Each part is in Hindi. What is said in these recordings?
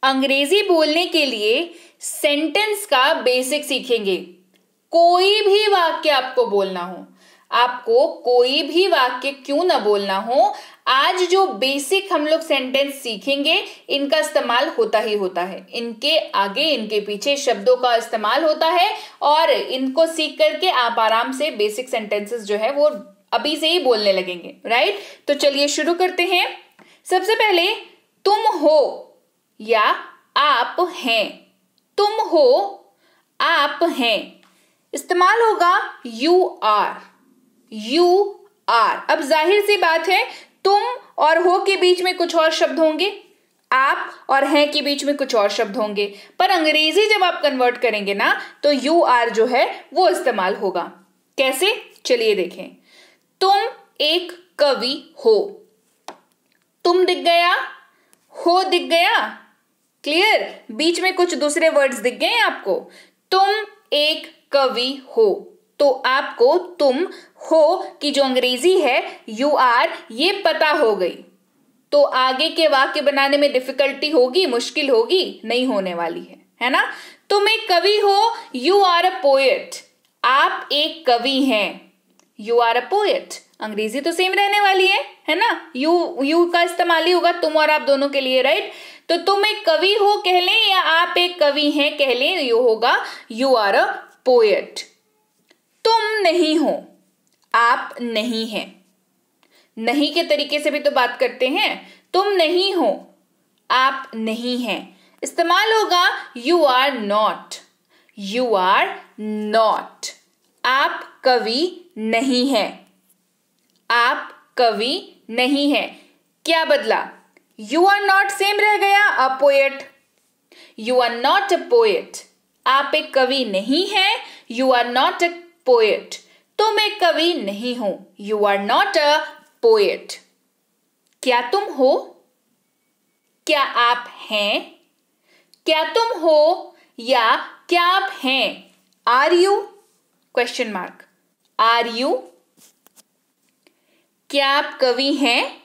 अंग्रेजी बोलने के लिए सेंटेंस का बेसिक सीखेंगे। कोई भी वाक्य आपको बोलना हो, आपको कोई भी वाक्य क्यों ना बोलना हो, आज जो बेसिक हम लोग सेंटेंस सीखेंगे इनका इस्तेमाल होता ही होता है। इनके आगे इनके पीछे शब्दों का इस्तेमाल होता है और इनको सीख करके आप आराम से बेसिक सेंटेंसेस जो है वो अभी से ही बोलने लगेंगे। राइट, तो चलिए शुरू करते हैं। सबसे पहले तुम हो या आप हैं। तुम हो, आप हैं, इस्तेमाल होगा यू आर। You are. अब जाहिर सी बात है तुम और हो के बीच में कुछ और शब्द होंगे, आप और हैं के बीच में कुछ और शब्द होंगे, पर अंग्रेजी जब आप कन्वर्ट करेंगे ना तो यू आर जो है वो इस्तेमाल होगा। कैसे, चलिए देखें। तुम एक कवि हो। तुम दिख गया, हो दिख गया, क्लियर। बीच में कुछ दूसरे वर्ड्स दिख गए आपको। तुम एक कवि हो, तो आपको तुम हो की जो अंग्रेजी है यू आर ये पता हो गई, तो आगे के वाक्य बनाने में डिफिकल्टी होगी, मुश्किल होगी, नहीं होने वाली है ना। तुम एक कवि हो, यू आर अ पोएट। आप एक कवि हैं, यू आर अ पोएट। अंग्रेजी तो सेम रहने वाली है ना। यू का इस्तेमाल ही होगा तुम और आप दोनों के लिए। राइट, तो तुम एक कवि हो कह लें या आप एक कवि हैं कह लें, यू होगा यू आर अ पोएट। तुम नहीं हो, आप नहीं हैं। नहीं के तरीके से भी तो बात करते हैं। तुम नहीं हो, आप नहीं हैं, इस्तेमाल होगा you are not. You are not. आप कवि नहीं हैं, आप कवि नहीं हैं। क्या बदला, यू आर नॉट सेम रह गया, a poet. You are not a poet. आप एक कवि नहीं हैं, you are not a poet. तुम एक कवि नहीं हो, you are not a poet. क्या तुम हो, क्या आप हैं, क्या तुम हो या क्या आप हैं। Are you, question mark, are you. क्या आप कवि हैं,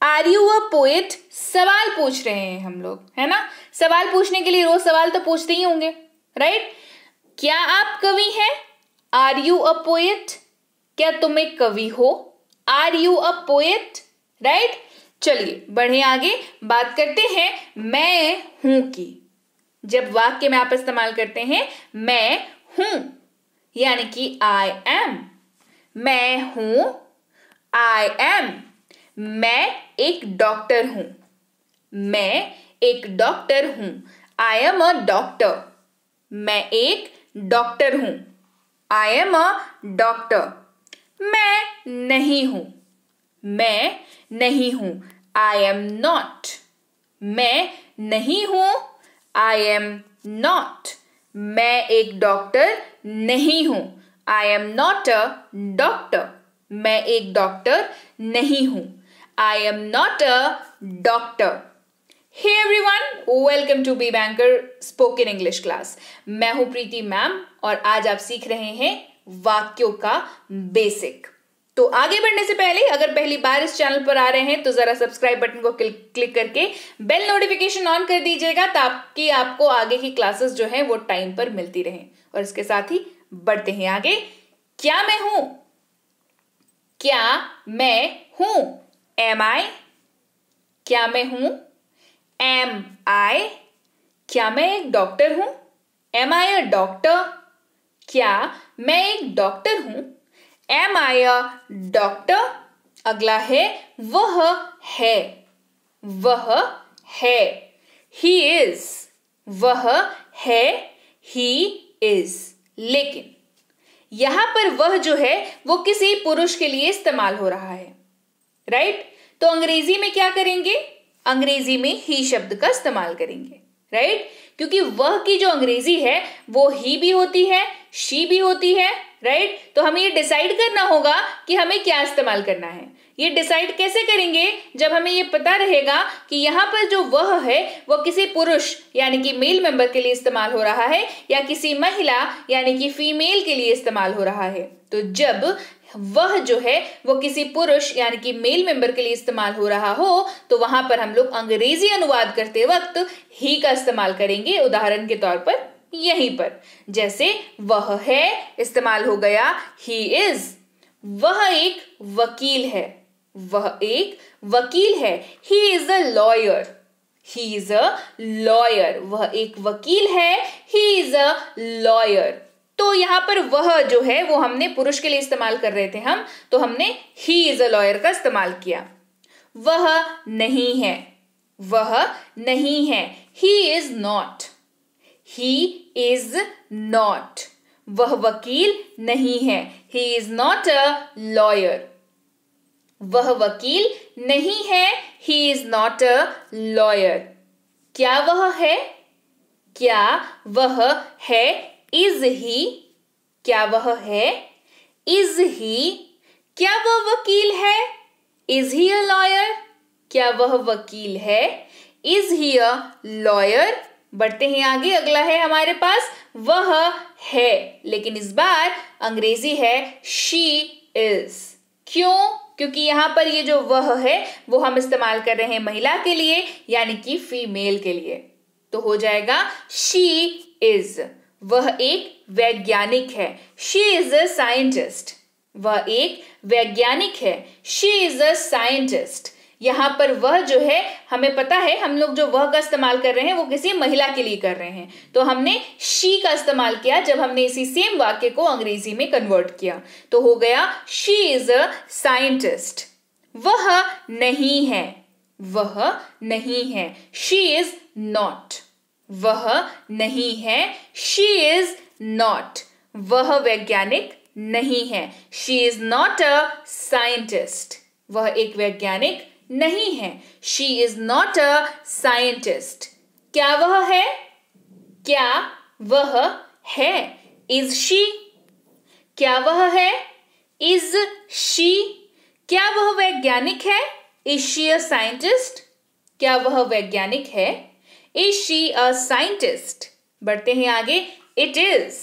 आर यू अ पोएट। सवाल पूछ रहे हैं हम लोग, है ना। सवाल पूछने के लिए रोज सवाल तो पूछते ही होंगे। राइट, क्या आप कवि हैं, आर यू अ पोएट। क्या तुम एक कवि हो, are you a poet. Right, चलिए बढ़े आगे, बात करते हैं मैं हूं की। जब वाक्य में आप इस्तेमाल करते हैं मैं हूं, यानी कि आई एम। मैं हूं, आई एम। मैं एक डॉक्टर हूं, मैं एक डॉक्टर हूं, आई एम अ डॉक्टर। मैं एक डॉक्टर हूं, आई एम अ डॉक्टर। मैं नहीं हूं, मैं नहीं हूं, आई एम नॉट। मैं नहीं हूं, आई एम नॉट। मैं एक डॉक्टर नहीं हूं, I am not a doctor. मैं एक डॉक्टर नहीं हूं, I am not a doctor. Hey everyone, welcome to B Banker spoken English class. मैं हूं प्रीति मैम और आज आप सीख रहे हैं वाक्यों का बेसिक। तो आगे बढ़ने से पहले अगर पहली बार इस चैनल पर आ रहे हैं तो जरा सब्सक्राइब बटन को क्लिक करके बेल नोटिफिकेशन ऑन कर दीजिएगा ताकि आपको आगे की क्लासेस जो है वो टाइम पर मिलती रहें। और इसके साथ ही बढ़ते हैं आगे। क्या मैं हूं, क्या मैं हूं, एम आई। क्या मैं हूं, एम आई। क्या मैं एक डॉक्टर हूं, एम आई अ डॉक्टर। क्या मैं एक डॉक्टर हूं, एम आई अ डॉक्टर। अगला है वह है, वह है, ही इज। वह है, ही इज। लेकिन यहां पर वह जो है वो किसी पुरुष के लिए इस्तेमाल हो रहा है। राइट, तो अंग्रेजी में क्या करेंगे, अंग्रेजी में ही शब्द का इस्तेमाल करेंगे। राइट, क्योंकि वह की जो अंग्रेजी है वो ही भी होती है, शी भी होती है। राइट, तो हमें ये डिसाइड करना होगा कि हमें क्या इस्तेमाल करना है। ये डिसाइड कैसे करेंगे, जब हमें ये पता रहेगा कि यहाँ पर जो वह है वो किसी पुरुष यानी कि मेल मेंबर के लिए इस्तेमाल हो रहा है या किसी महिला यानी कि फीमेल के लिए इस्तेमाल हो रहा है। तो जब वह जो है वो किसी पुरुष यानी कि मेल मेंबर के लिए इस्तेमाल हो रहा हो तो वहां पर हम लोग अंग्रेजी अनुवाद करते वक्त ही का इस्तेमाल करेंगे। उदाहरण के तौर पर यहीं पर जैसे वह है इस्तेमाल हो गया ही इज। वह एक वकील है, वह एक वकील है। He is a lawyer, he is a lawyer. वह एक वकील है, ही इज अ लॉयर। तो यहां पर वह जो है वो हमने पुरुष के लिए इस्तेमाल कर रहे थे हम, तो हमने ही इज अ लॉयर का इस्तेमाल किया। वह नहीं है, वह नहीं है। He is not, he is not. वह वकील नहीं है, he is not a lawyer. वह वकील नहीं है, he is not a lawyer. क्या वह है? क्या वह है? Is he? क्या वह है? Is he? क्या वह वकील है? Is he a lawyer? क्या वह वकील है? Is he a lawyer? बढ़ते हैं आगे। अगला है हमारे पास वह है, लेकिन इस बार अंग्रेजी है शी इज। क्यों? क्योंकि यहां पर ये जो वह है वो हम इस्तेमाल कर रहे हैं महिला के लिए यानी कि फीमेल के लिए, तो हो जाएगा शी इज। वह एक वैज्ञानिक है, शी इज अ साइंटिस्ट। वह एक वैज्ञानिक है, शी इज अ साइंटिस्ट। यहां पर वह जो है हमें पता है हम लोग जो वह का इस्तेमाल कर रहे हैं वो किसी महिला के लिए कर रहे हैं, तो हमने शी का इस्तेमाल किया जब हमने इसी सेम वाक्य को अंग्रेजी में कन्वर्ट किया, तो हो गया शी इज अ साइंटिस्ट। वह नहीं है, वह नहीं है। She is not. वह नहीं है, शी इज नॉट। वह वैज्ञानिक नहीं है, she is not a scientist. वह एक वैज्ञानिक नहीं है, she is not a scientist. क्या वह है? क्या वह है? Is she? क्या वह है? Is she? क्या वह वैज्ञानिक है? Is she a scientist? क्या वह वैज्ञानिक है? Is she a scientist? बढ़ते हैं आगे। It is.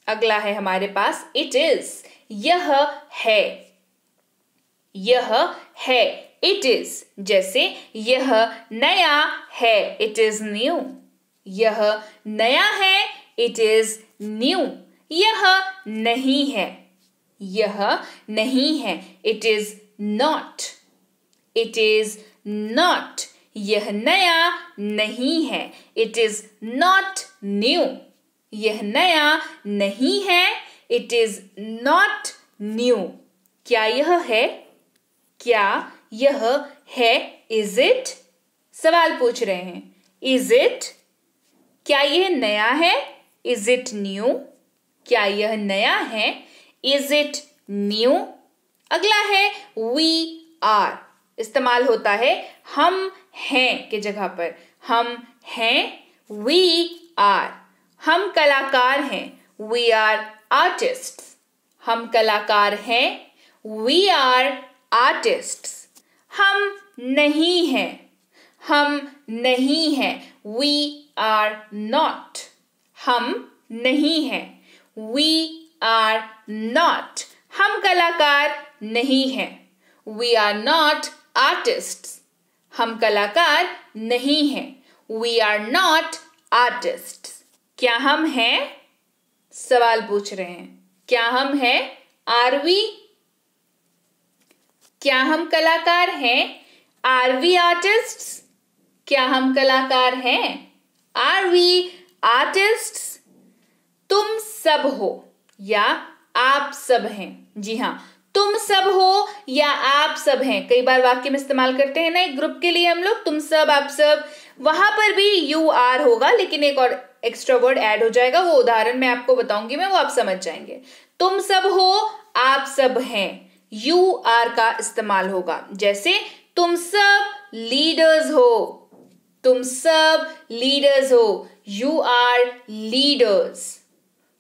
अगला है हमारे पास इट इज। यह है, यह है। इट इज जैसे यह नया है, इट इज न्यू। यह नया है, इट इज न्यू। यह नहीं है, यह नहीं है, it is not. It is not. यह नया नहीं है, इट इज नॉट न्यू। यह नया नहीं है, इट इज नॉट न्यू। क्या यह है? क्या यह है? Is it? सवाल पूछ रहे हैं। Is it? क्या यह नया है? Is it new? क्या यह नया है? Is it new? अगला है वी आर। इस्तेमाल होता है हम हैं के जगह पर। हम हैं, वी आर। हम कलाकार हैं, वी आर आर्टिस्ट्स। हम कलाकार हैं, वी आर आर्टिस्ट्स। हम नहीं हैं, हम नहीं हैं, वी आर नॉट। हम नहीं हैं, वी आर नॉट। हम कलाकार नहीं हैं, वी आर नॉट आर्टिस्ट्स। हम कलाकार नहीं हैं, वी आर नॉट आर्टिस्ट्स। क्या हम हैं? सवाल पूछ रहे हैं। क्या हम हैं? Are we? क्या हम कलाकार हैं? Are we artists? क्या हम कलाकार हैं? Are we artists? तुम सब हो या आप सब हैं। जी हाँ, तुम सब हो या आप सब हैं। कई बार वाक्य में इस्तेमाल करते हैं ना एक ग्रुप के लिए हम लोग, तुम सब, आप सब। वहां पर भी यू आर होगा, लेकिन एक और एक्स्ट्रा वर्ड ऐड हो जाएगा, वो उदाहरण में आपको बताऊंगी मैं, वो आप समझ जाएंगे। तुम सब हो, आप सब हैं, यू आर का इस्तेमाल होगा। जैसे तुम सब लीडर्स हो, तुम सब लीडर्स हो, you are leaders.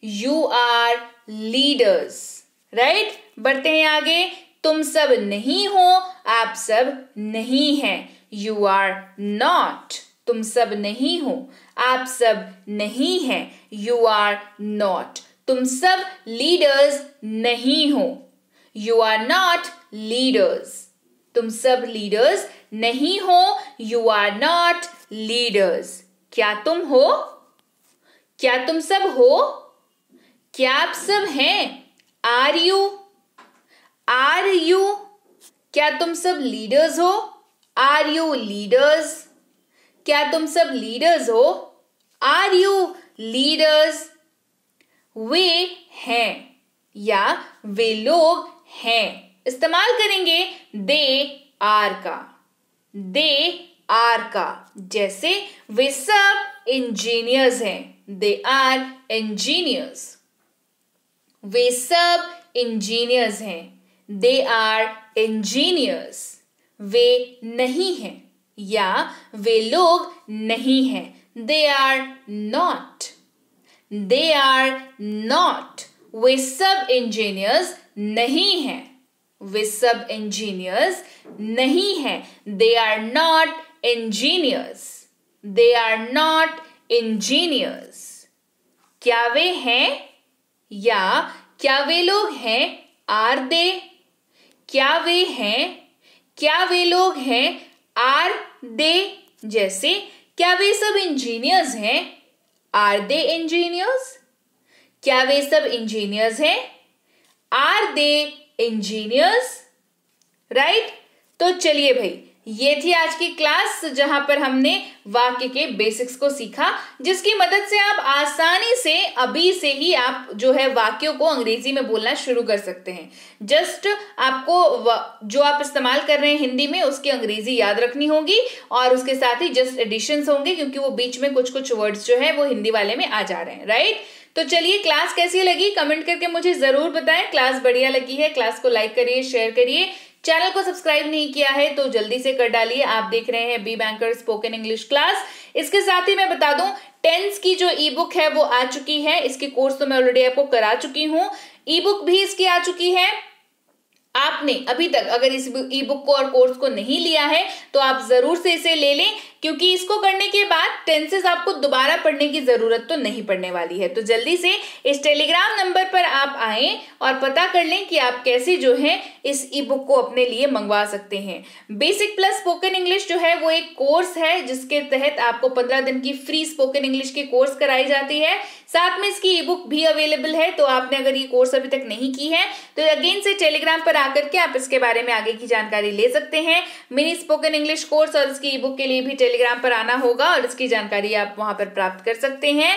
You are leaders, right. बढ़ते हैं आगे। तुम सब नहीं हो, आप सब नहीं हैं, यू आर नॉट। तुम सब नहीं हो, आप सब नहीं हैं, यू आर नॉट। तुम सब लीडर्स नहीं हो, यू आर नॉट लीडर्स। तुम सब लीडर्स नहीं हो। You are not leaders. क्या तुम हो? क्या तुम सब हो? क्या आप सब हैं? Are you? Are you? क्या तुम सब लीडर्स हो? Are you leaders? क्या तुम सब लीडर्स हो? Are you leaders? वे हैं या वे लोग हैं। इस्तेमाल करेंगे दे आर का। दे आर का, जैसे वे सब इंजीनियर्स हैं। They are engineers. वे सब इंजीनियर्स हैं। They are engineers. वे नहीं हैं या वे लोग नहीं हैं। They are not. They are not. वे सब इंजीनियर्स नहीं हैं। वे सब इंजीनियर्स नहीं हैं। They are not engineers. They are not engineers. क्या वे हैं या क्या वे लोग हैं? Are they? क्या वे हैं? क्या वे लोग हैं? Are they? जैसे क्या वे सब इंजीनियर्स हैं? Are they engineers? क्या वे सब इंजीनियर्स हैं? Are they engineers? राइट। तो चलिए भाई, ये थी आज की क्लास जहां पर हमने वाक्य के बेसिक्स को सीखा, जिसकी मदद से आप आसानी से अभी से ही आप जो है वाक्यों को अंग्रेजी में बोलना शुरू कर सकते हैं। जस्ट आपको जो आप इस्तेमाल कर रहे हैं हिंदी में उसकी अंग्रेजी याद रखनी होगी और उसके साथ ही जस्ट एडिशंस होंगे, क्योंकि वो बीच में कुछ कुछ वर्ड्स जो है वो हिंदी वाले में आ जा रहे हैं। राइट। तो चलिए, क्लास कैसी लगी कमेंट करके मुझे जरूर बताएं। क्लास बढ़िया लगी है, क्लास को लाइक करिए, शेयर करिए। चैनल को सब्सक्राइब नहीं किया है तो जल्दी से कर डालिए। आप देख रहे हैं B Banker spoken English class. इसके साथ ही मैं बता दूं, टेंस की जो ई बुक है वो आ चुकी है। इसकी कोर्स तो मैं ऑलरेडी आपको करा चुकी हूं। ई बुक भी इसकी आ चुकी है। आपने अभी तक अगर इस ई बुक को और कोर्स को नहीं लिया है तो आप जरूर से इसे ले लें, क्योंकि इसको करने के बाद टेंसेस आपको दोबारा पढ़ने की जरूरत तो नहीं पड़ने वाली है। तो जल्दी से इस टेलीग्राम नंबर पर आप आएं और पता कर लें कि आप कैसे जो है इस ई बुक को अपने लिए मंगवा सकते हैं। बेसिक प्लस स्पोकन इंग्लिश जो है वो एक कोर्स है जिसके तहत आपको 15 दिन की फ्री स्पोकन इंग्लिश की कोर्स कराई जाती है। साथ में इसकी ई बुक भी अवेलेबल है। तो आपने अगर ये कोर्स अभी तक नहीं की है तो अगेन से टेलीग्राम पर आकर के आप इसके बारे में आगे की जानकारी ले सकते हैं। मिनी स्पोकन इंग्लिश कोर्स और इसकी ई बुक के लिए भी टेलीग्राम पर आना होगा और इसकी जानकारी आप वहां पर प्राप्त कर सकते हैं।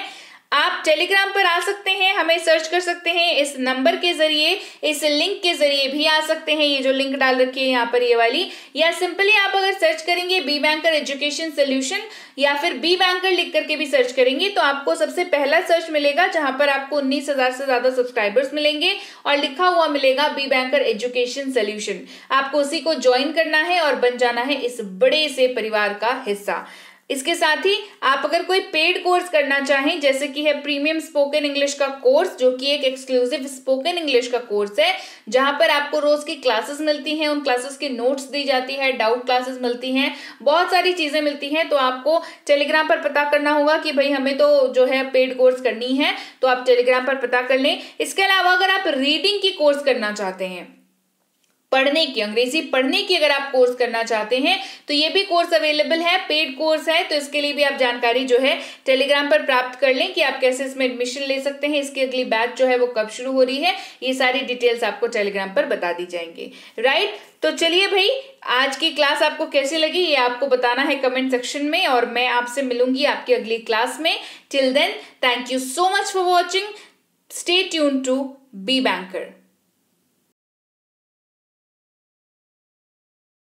आप टेलीग्राम पर आ सकते हैं, हमें सर्च कर सकते हैं इस नंबर के जरिए, इस लिंक के जरिए भी आ सकते हैं। ये जो लिंक डाल रखी है यहाँ पर ये वाली, या सिंपली आप अगर सर्च करेंगे बी बैंकर एजुकेशन सोल्यूशन या फिर बी बैंकर लिख करके भी सर्च करेंगे तो आपको सबसे पहला सर्च मिलेगा जहां पर आपको 19,000 से ज्यादा सब्सक्राइबर्स मिलेंगे और लिखा हुआ मिलेगा बी बैंकर एजुकेशन सोल्यूशन। आपको उसी को ज्वाइन करना है और बन जाना है इस बड़े से परिवार का हिस्सा। इसके साथ ही आप अगर कोई पेड कोर्स करना चाहें, जैसे कि है प्रीमियम स्पोकन इंग्लिश का कोर्स, जो कि एक एक्सक्लूसिव स्पोकन इंग्लिश का कोर्स है जहां पर आपको रोज की क्लासेस मिलती हैं, उन क्लासेस की नोट्स दी जाती है, डाउट क्लासेस मिलती हैं, बहुत सारी चीजें मिलती हैं। तो आपको टेलीग्राम पर पता करना होगा कि भाई हमें तो जो है पेड कोर्स करनी है, तो आप टेलीग्राम पर पता कर लें। इसके अलावा अगर आप रीडिंग की कोर्स करना चाहते हैं, पढ़ने की, अंग्रेजी पढ़ने की अगर आप कोर्स करना चाहते हैं तो ये भी कोर्स अवेलेबल है, पेड कोर्स है। तो इसके लिए भी आप जानकारी जो है टेलीग्राम पर प्राप्त कर लें कि आप कैसे इसमें एडमिशन ले सकते हैं, इसकी अगली बैच जो है वो कब शुरू हो रही है, ये सारी डिटेल्स आपको टेलीग्राम पर बता दी जाएंगी। राइट। तो चलिए भाई, आज की क्लास आपको कैसी लगी ये आपको बताना है कमेंट सेक्शन में और मैं आपसे मिलूंगी आपकी अगली क्लास में। Till then, thank you so much for watching. Stay tuned to B banker.